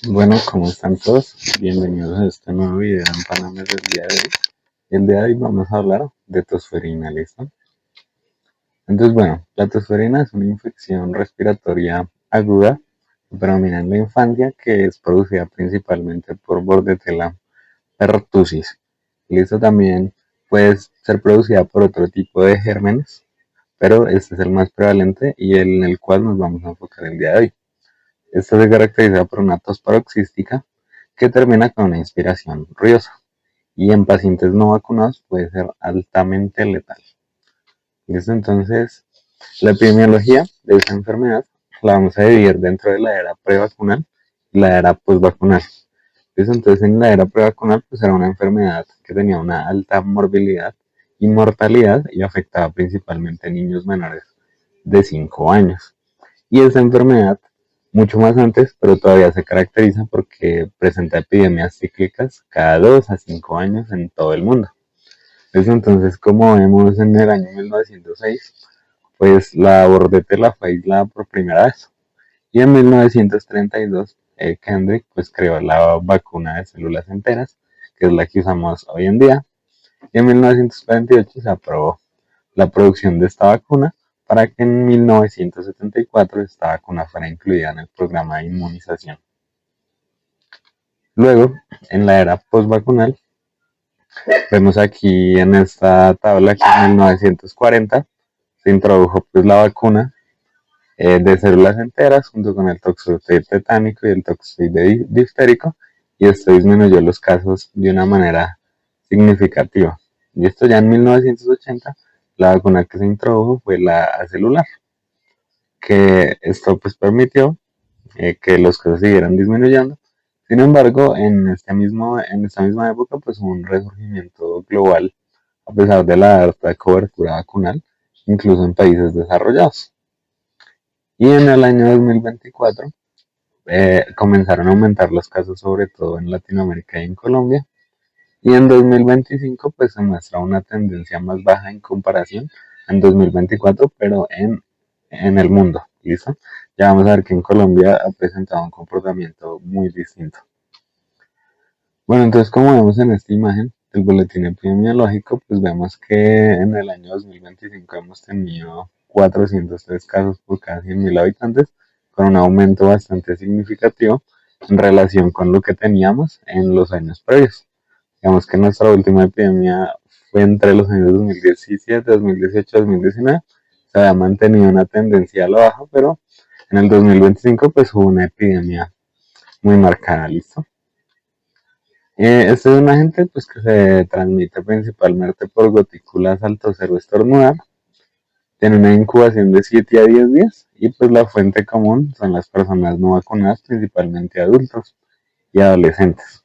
Bueno, ¿cómo están todos? Bienvenidos a este nuevo video en Panamá del día de hoy. El día de hoy vamos a hablar de tosferina, ¿listo? Entonces, bueno, la tosferina es una infección respiratoria aguda que predomina en la infancia que es producida principalmente por Bordetella pertussis. ¿Listo? También puede ser producida por otro tipo de gérmenes, pero este es el más prevalente y en el cual nos vamos a enfocar el día de hoy. Esta se caracteriza por una tos paroxística que termina con una inspiración ruidosa y en pacientes no vacunados puede ser altamente letal. ¿Listo? Entonces, la epidemiología de esta enfermedad la vamos a dividir dentro de la era prevacunal y la era postvacunal. ¿Listo? Entonces, en la era prevacunal pues era una enfermedad que tenía una alta morbilidad y mortalidad y afectaba principalmente a niños menores de 5 años. Y esta enfermedad mucho más antes, pero todavía se caracteriza porque presenta epidemias cíclicas cada 2 a 5 años en todo el mundo. Eso entonces, como vemos en el año 1906, pues la bordetela fue aislada por primera vez. Y en 1932, Kendrick pues creó la vacuna de células enteras, que es la que usamos hoy en día. Y en 1948 se aprobó la producción de esta vacuna para que en 1974 esta vacuna fuera incluida en el programa de inmunización. Luego, en la era postvacunal, vemos aquí en esta tabla que en 1940 se introdujo pues la vacuna de células enteras junto con el toxoide tetánico y el toxoide diftérico, y esto disminuyó los casos de una manera significativa. Y esto ya en 1980, la vacuna que se introdujo fue la acelular, que esto pues permitió que los casos siguieran disminuyendo. Sin embargo, en esta misma época, pues hubo un resurgimiento global a pesar de la alta cobertura vacunal, incluso en países desarrollados. Y en el año 2024 comenzaron a aumentar los casos, sobre todo en Latinoamérica y en Colombia. Y en 2025 pues se muestra una tendencia más baja en comparación en 2024, pero en el mundo, ¿listo? Ya vamos a ver que en Colombia ha presentado un comportamiento muy distinto. Bueno, entonces como vemos en esta imagen del boletín epidemiológico, pues vemos que en el año 2025 hemos tenido 403 casos por cada 100.000 habitantes, con un aumento bastante significativo en relación con lo que teníamos en los años previos. Digamos que nuestra última epidemia fue entre los años 2017, 2018, 2019. Se había mantenido una tendencia a la baja, pero en el 2025 pues hubo una epidemia muy marcada, ¿listo? Esta es un agente pues, que se transmite principalmente por gotículas al toser o estornudar. Tiene una incubación de 7 a 10 días y pues la fuente común son las personas no vacunadas, principalmente adultos y adolescentes.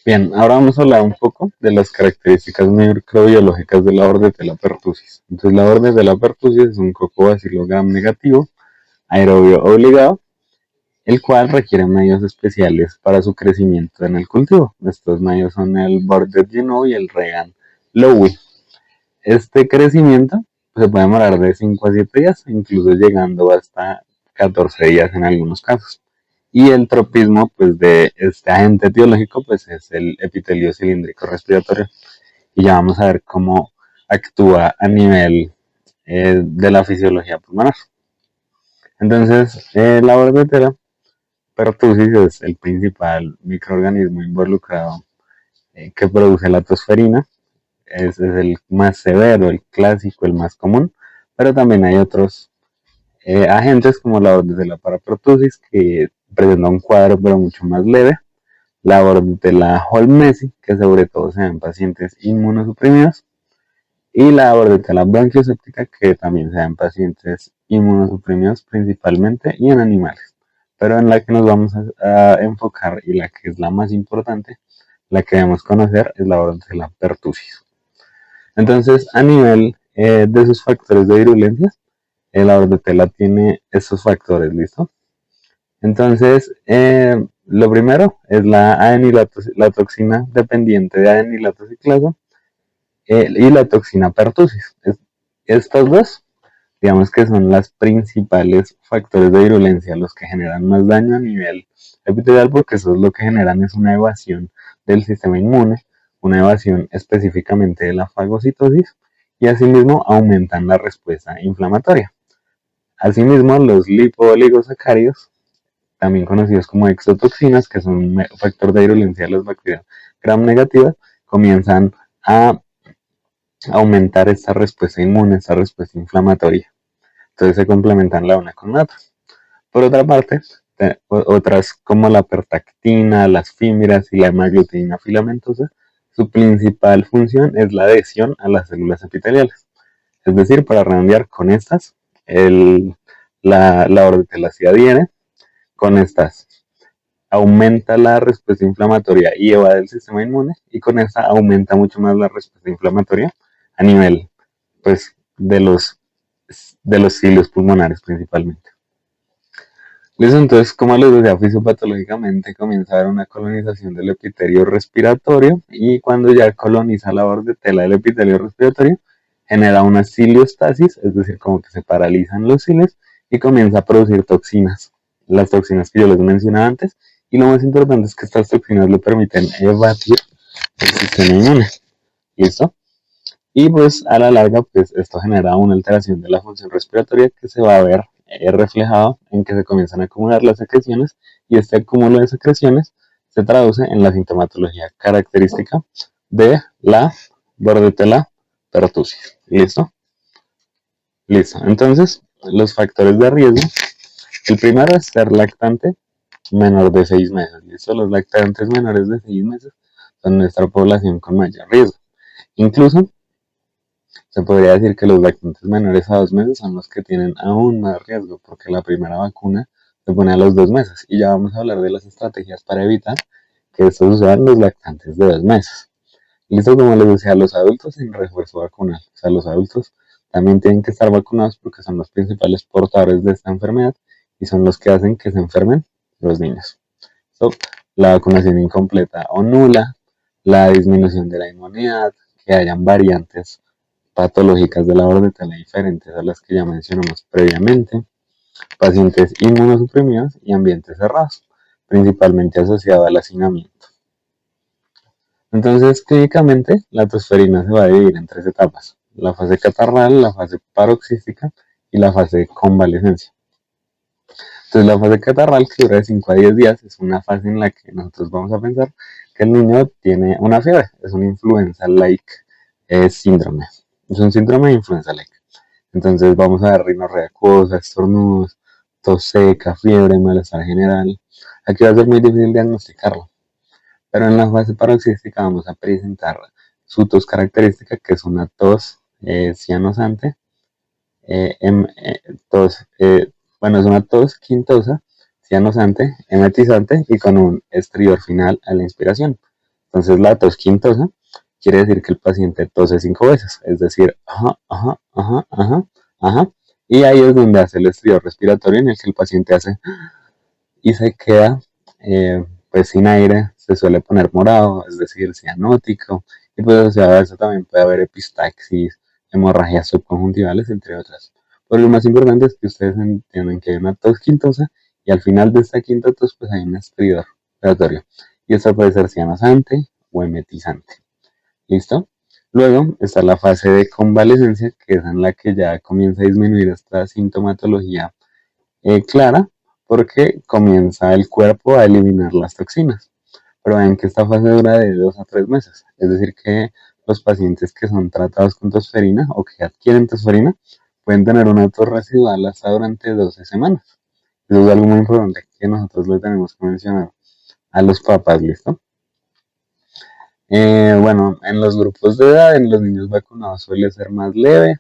Bien, ahora vamos a hablar un poco de las características microbiológicas de la Bordetella pertussis. Entonces la Bordetella pertussis es un Coccobacillus gram negativo, aerobio obligado, el cual requiere medios especiales para su crecimiento en el cultivo. Estos medios son el Border Geno y el Regan Lowy. Este crecimiento se puede demorar de 5 a 7 días, incluso llegando hasta 14 días en algunos casos. Y el tropismo pues, de este agente etiológico pues, es el epitelio cilíndrico respiratorio. Y ya vamos a ver cómo actúa a nivel de la fisiología pulmonar. Entonces, la bordetela pertussis es el principal microorganismo involucrado que produce la tosferina. Es el más severo, el clásico, el más común, pero también hay otros agentes como la bordetella parapertussis que presenta un cuadro pero mucho más leve, la bordetella holmesi, que sobre todo se da en pacientes inmunosuprimidos, y la bordetella bronquioséptica, que también se da en pacientes inmunosuprimidos principalmente y en animales. Pero en la que nos vamos a enfocar y la que es la más importante, la que debemos conocer, es la bordetella pertussis. Entonces, a nivel de sus factores de virulencia, la bordetella tiene estos factores, ¿listo? Entonces, lo primero es la toxina dependiente de adenilatociclasa y la toxina pertussis. Estas dos Digamos que son las principales factores de virulencia los que generan más daño a nivel epitelial, porque eso es lo que generan es una evasión del sistema inmune, una evasión específicamente de la fagocitosis, y asimismo aumentan la respuesta inflamatoria. Asimismo, los lipooligosacáridos, también conocidos como exotoxinas, que son un factor de virulencia de las bacterias gram negativas, comienzan a aumentar esta respuesta inmune, esta respuesta inflamatoria. Entonces se complementan la una con la otra. Por otra parte, otras como la pertactina, las fímiras y la hemaglutinina filamentosa, su principal función es la adhesión a las células epiteliales. Es decir, para redondear con estas, la ordetela se adhiere, con estas aumenta la respuesta inflamatoria y evade el sistema inmune, y con esta aumenta mucho más la respuesta inflamatoria a nivel pues, de los cilios pulmonares principalmente. ¿Listo? Entonces, como les decía, fisiopatológicamente comienza a haber una colonización del epitelio respiratorio, y cuando ya coloniza la bordetela del epitelio respiratorio, genera una ciliostasis, es decir, como que se paralizan los cilios y comienza a producir toxinas, las toxinas que yo les mencionaba antes, y lo más importante es que estas toxinas le permiten evadir el sistema inmune. ¿Listo? Y pues a la larga, pues esto genera una alteración de la función respiratoria que se va a ver reflejado en que se comienzan a acumular las secreciones, y este acúmulo de secreciones se traduce en la sintomatología característica de la bordetela pertussis. ¿Listo? Listo. Entonces, los factores de riesgo. El primero es ser lactante menor de 6 meses. ¿Listo? Los lactantes menores de 6 meses son nuestra población con mayor riesgo. Incluso se podría decir que los lactantes menores a 2 meses son los que tienen aún más riesgo, porque la primera vacuna se pone a los 2 meses. Y ya vamos a hablar de las estrategias para evitar que estos usen los lactantes de 2 meses. Listo, como les decía, los adultos sin refuerzo vacunal. O sea, los adultos también tienen que estar vacunados porque son los principales portadores de esta enfermedad y son los que hacen que se enfermen los niños. So, la vacunación incompleta o nula, la disminución de la inmunidad, que hayan variantes patológicas de la bordetela diferentes a las que ya mencionamos previamente, pacientes inmunosuprimidos y ambientes cerrados, principalmente asociado al hacinamiento. Entonces, clínicamente, la tosferina se va a dividir en 3 etapas: la fase catarral, la fase paroxística y la fase de convalescencia. Entonces, la fase catarral, que dura de 5 a 10 días, es una fase en la que nosotros vamos a pensar que el niño tiene una fiebre, es un influenza-like síndrome. Es un síndrome de influenza-like. Entonces vamos a ver rinorrea acuosa, estornudos, tos seca, fiebre, malestar general. Aquí va a ser muy difícil diagnosticarlo, pero en la fase paroxística vamos a presentar su tos característica, que es una tos cianosante, tos, bueno, es una tos quintosa, cianosante, emetizante y con un estridor final a la inspiración. Entonces la tos quintosa quiere decir que el paciente tose 5 veces, es decir, ajá, ajá, ajá, ajá, ajá, y ahí es donde hace el estridor respiratorio, en el que el paciente hace y se queda pues sin aire, se suele poner morado, es decir, cianótico, y pues asociado a eso también puede haber epistaxis, hemorragias subconjuntivales, entre otras. Pero lo más importante es que ustedes entiendan que hay una tos quintosa, y al final de esta quinta tos pues hay un estridor respiratorio, y esta puede ser cianosante o emetizante. ¿Listo? Luego está la fase de convalescencia, que es en la que ya comienza a disminuir esta sintomatología clara, porque comienza el cuerpo a eliminar las toxinas. Pero ven que esta fase dura de 2 a 3 meses. Es decir, que los pacientes que son tratados con tosferina o que adquieren tosferina pueden tener una tos residual hasta durante 12 semanas. Eso es algo muy importante que nosotros le tenemos que mencionar a los papás, ¿listo? Bueno, en los grupos de edad, en los niños vacunados suele ser más leve,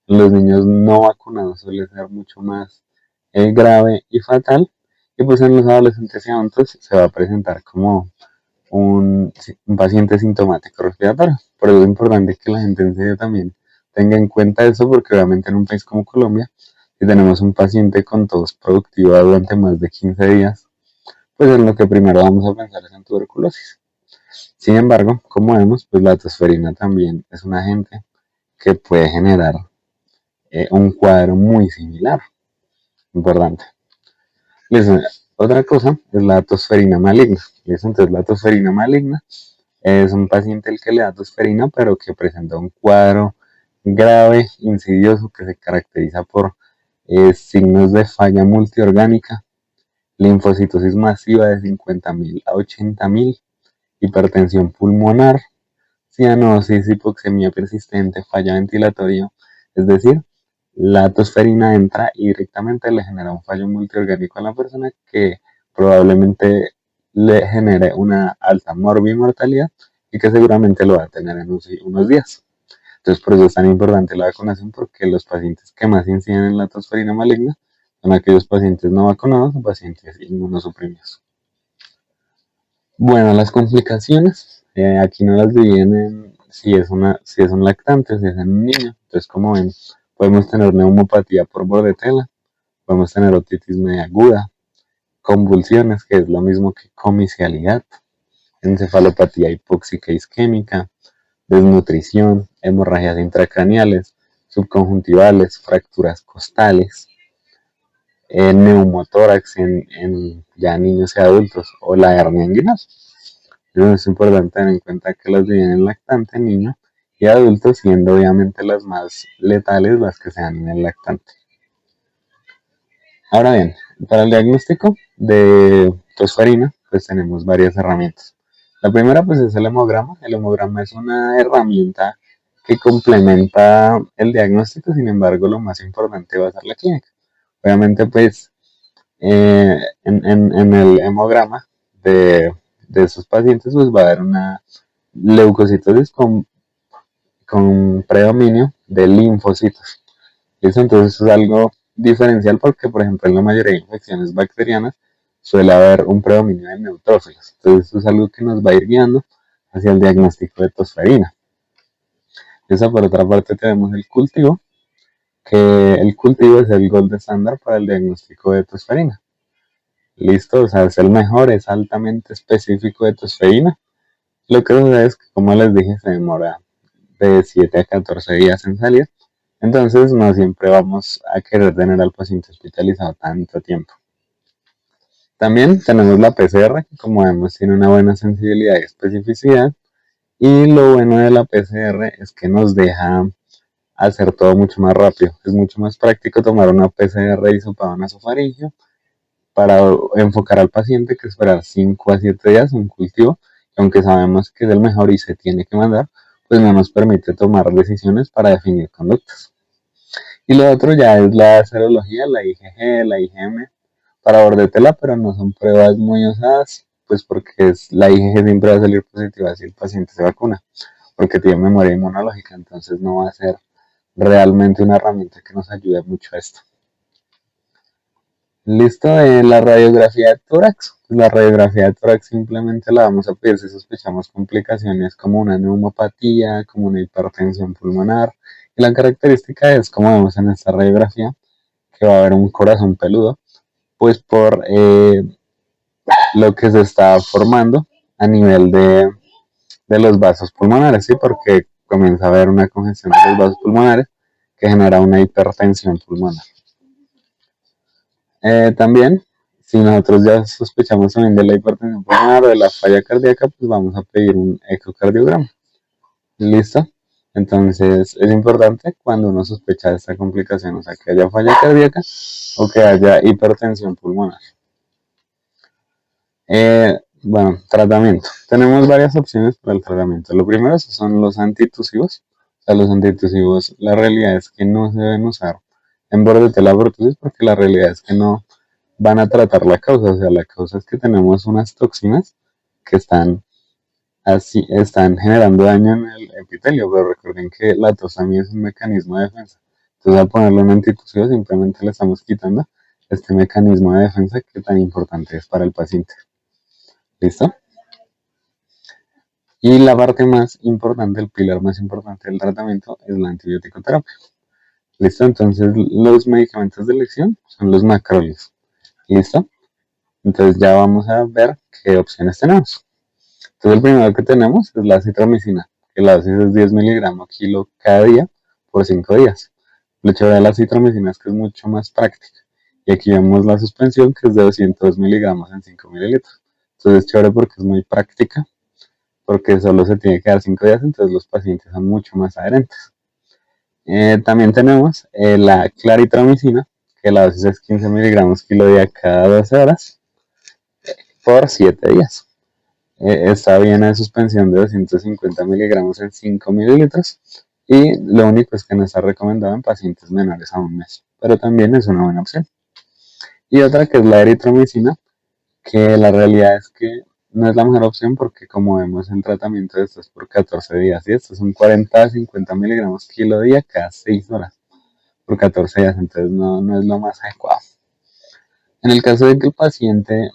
en los niños no vacunados suele ser mucho más grave y fatal, y pues en los adolescentes y adultos se va a presentar como un paciente sintomático respiratorio. Por eso es importante que la gente en serio también tenga en cuenta eso, porque obviamente en un país como Colombia, si tenemos un paciente con tos productiva durante más de 15 días, pues en lo que primero vamos a pensar es en tuberculosis. Sin embargo, como vemos, pues la tosferina también es un agente que puede generar un cuadro muy similar. Importante. Listo. Otra cosa es la tosferina maligna. ¿Listo? Entonces la tosferina maligna es un paciente al que le da tosferina, pero que presenta un cuadro grave, insidioso, que se caracteriza por signos de falla multiorgánica, linfocitosis masiva de 50.000 a 80.000, hipertensión pulmonar, cianosis, hipoxemia persistente, falla ventilatoria, es decir, la tosferina entra y directamente le genera un fallo multiorgánico a la persona que probablemente le genere una alta morbimortalidad y que seguramente lo va a tener en unos días. Entonces, por eso es tan importante la vacunación, porque los pacientes que más inciden en la tosferina maligna son aquellos pacientes no vacunados o pacientes inmunosuprimidos. Bueno, las complicaciones, aquí no las dividen en si es un lactante, si es en un niño. Entonces, como ven, podemos tener neumopatía por bordetela, podemos tener otitis media aguda, convulsiones, que es lo mismo que comicialidad, encefalopatía hipóxica isquémica, desnutrición, hemorragias intracraneales, subconjuntivales, fracturas costales, neumotórax en ya niños y adultos, o la hernia inguinal. Entonces es importante tener en cuenta que las dividen en lactante, niño y adulto, siendo obviamente las más letales las que se dan en el lactante. Ahora bien, para el diagnóstico de tosferina, pues tenemos varias herramientas. La primera pues es el hemograma. El hemograma es una herramienta que complementa el diagnóstico, sin embargo lo más importante va a ser la clínica. Obviamente pues en el hemograma de esos pacientes pues va a haber una leucocitosis con predominio de linfocitos. ¿Listo? Entonces eso es algo diferencial porque, por ejemplo, en la mayoría de infecciones bacterianas suele haber un predominio de neutrófilos. Entonces eso es algo que nos va a ir guiando hacia el diagnóstico de tosferina. Esa por otra parte tenemos el cultivo, que el cultivo es el gold estándar para el diagnóstico de tosferina. Listo, o sea, es el mejor, es altamente específico de tosferina. Lo que sucede es que, como les dije, se demora de 7 a 14 días en salir. Entonces, no siempre vamos a querer tener al paciente hospitalizado tanto tiempo. También tenemos la PCR, que como vemos tiene una buena sensibilidad y especificidad. Y lo bueno de la PCR es que nos deja hacer todo mucho más rápido. Es mucho más práctico tomar una PCR hisopado nasofaringeo para enfocar al paciente que esperar 5 a 7 días un cultivo, que aunque sabemos que es el mejor y se tiene que mandar, pues no nos permite tomar decisiones para definir conductas. Y lo otro ya es la serología, la IgG, la IgM, para bordetela, pero no son pruebas muy usadas, pues porque la IgG siempre va a salir positiva si el paciente se vacuna, porque tiene memoria inmunológica, entonces no va a ser realmente una herramienta que nos ayude mucho a esto. Listo, la radiografía de tórax. La radiografía de tórax simplemente la vamos a pedir si sospechamos complicaciones como una neumopatía, como una hipertensión pulmonar. Y la característica es, como vemos en esta radiografía, que va a haber un corazón peludo, pues por lo que se está formando a nivel de los vasos pulmonares, ¿sí? Porque comienza a haber una congestión de los vasos pulmonares que genera una hipertensión pulmonar. También, si nosotros ya sospechamos también de la hipertensión pulmonar o de la falla cardíaca, pues vamos a pedir un ecocardiograma. ¿Listo? Entonces es importante cuando uno sospecha de esta complicación, o sea, que haya falla cardíaca o que haya hipertensión pulmonar. Bueno, tratamiento. Tenemos varias opciones para el tratamiento. Lo primero son los antitusivos. O sea, los antitusivos, la realidad es que no se deben usar en bordetela pertussis porque la realidad es que no van a tratar la causa. O sea, la causa es que tenemos unas toxinas que están generando daño en el epitelio, pero recuerden que la tos también es un mecanismo de defensa. Entonces, al ponerle un antitusivo simplemente le estamos quitando este mecanismo de defensa que tan importante es para el paciente. ¿Listo? Y la parte más importante, el pilar más importante del tratamiento es la antibiótico terapia. ¿Listo? Entonces los medicamentos de elección son los macrólidos. ¿Listo? Entonces ya vamos a ver qué opciones tenemos. Entonces el primero que tenemos es la citromicina, que la dosis es 10 miligramos kilo cada día por 5 días. Lo chévere de la citromicina es que es mucho más práctica. Y aquí vemos la suspensión que es de 200 miligramos en 5 mililitros. Entonces es chévere porque es muy práctica, porque solo se tiene que dar 5 días, entonces los pacientes son mucho más adherentes. También tenemos la claritromicina, que la dosis es 15 miligramos kilo día cada 12 horas por 7 días. Esta viene de suspensión de 250 miligramos en 5 mililitros y lo único es que no está recomendado en pacientes menores a un mes, pero también es una buena opción. Y otra que es la eritromicina, que la realidad es que no es la mejor opción porque como vemos el tratamiento de esto es por 14 días y estos son 40 a 50 miligramos kilo día cada 6 horas por 14 días, entonces no es lo más adecuado. En el caso de que el paciente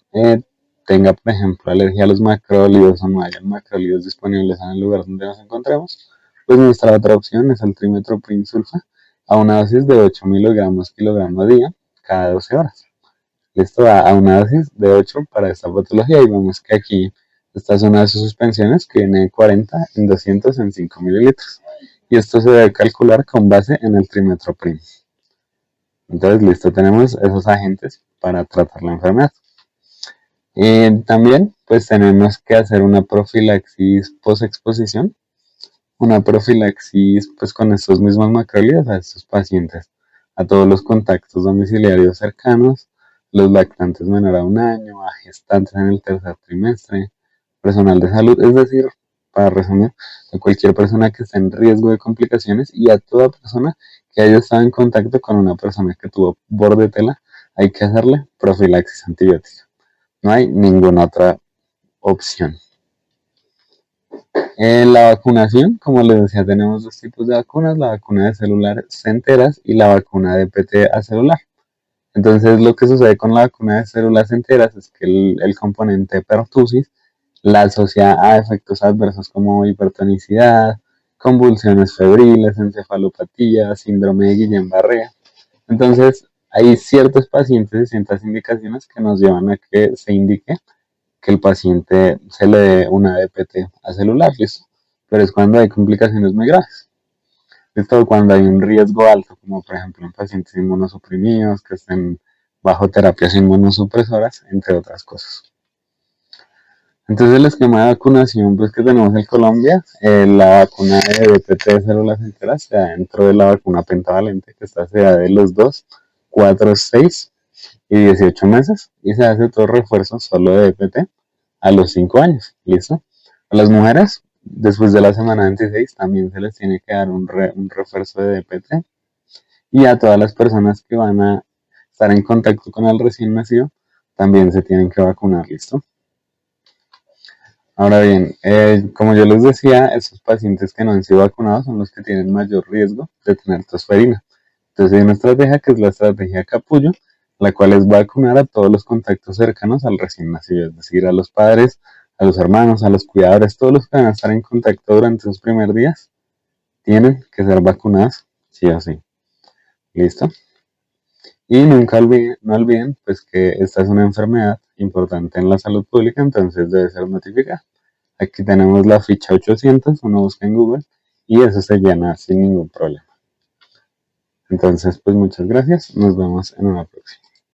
tenga, por ejemplo, alergia a los macrólidos o no haya macrólidos disponibles en el lugar donde nos encontremos, pues nuestra otra opción es el trimethoprim sulfa a una dosis de 8 miligramos kilogramo a día cada 12 horas. Esto a una dosis de 8 para esta patología y vemos que aquí esta es una de sus suspensiones que viene de 40 en 200 en 5 mililitros. Y esto se debe calcular con base en el trimethoprim. Entonces, listo, tenemos esos agentes para tratar la enfermedad. También, pues tenemos que hacer una profilaxis post-exposición, una profilaxis pues con estos mismos macrólidos a estos pacientes, a todos los contactos domiciliarios cercanos, los lactantes menor a un año, a gestantes en el tercer trimestre, personal de salud, es decir, para resumir, a cualquier persona que esté en riesgo de complicaciones y a toda persona que haya estado en contacto con una persona que tuvo bordetela, hay que hacerle profilaxis antibiótica. No hay ninguna otra opción. En la vacunación, como les decía, tenemos dos tipos de vacunas, la vacuna de células enteras y la vacuna de PT acelular. Entonces, lo que sucede con la vacuna de células enteras es que el componente pertusis la asocia a efectos adversos como hipertonicidad, convulsiones febriles, encefalopatía, síndrome de Guillain-Barré. Entonces, hay ciertos pacientes y ciertas indicaciones que nos llevan a que se indique que el paciente se le dé una DPT acelular, ¿listo? Pero es cuando hay complicaciones muy graves. Esto cuando hay un riesgo alto, como por ejemplo en pacientes inmunosuprimidos, que estén bajo terapias inmunosupresoras, entre otras cosas. Entonces el esquema de vacunación pues, que tenemos en Colombia, la vacuna de DPT de células enteras se da dentro de la vacuna pentavalente, que esta se da de los 2, 4, 6 y 18 meses, y se hace todo refuerzo solo de DPT a los 5 años, ¿listo? A las mujeres, después de la semana 26, también se les tiene que dar un refuerzo de DPT, y a todas las personas que van a estar en contacto con el recién nacido, también se tienen que vacunar, ¿listo? Ahora bien, como yo les decía, esos pacientes que no han sido vacunados son los que tienen mayor riesgo de tener tosferina. Entonces hay una estrategia que es la estrategia capullo, la cual es vacunar a todos los contactos cercanos al recién nacido, es decir, a los padres, a los hermanos, a los cuidadores, todos los que van a estar en contacto durante esos primeros días, tienen que ser vacunados sí o sí. ¿Listo? Y nunca olviden, no olviden pues que esta es una enfermedad importante en la salud pública, entonces debe ser notificada. Aquí tenemos la ficha 800, uno busca en Google y eso se llena sin ningún problema. Entonces, pues muchas gracias, nos vemos en una próxima.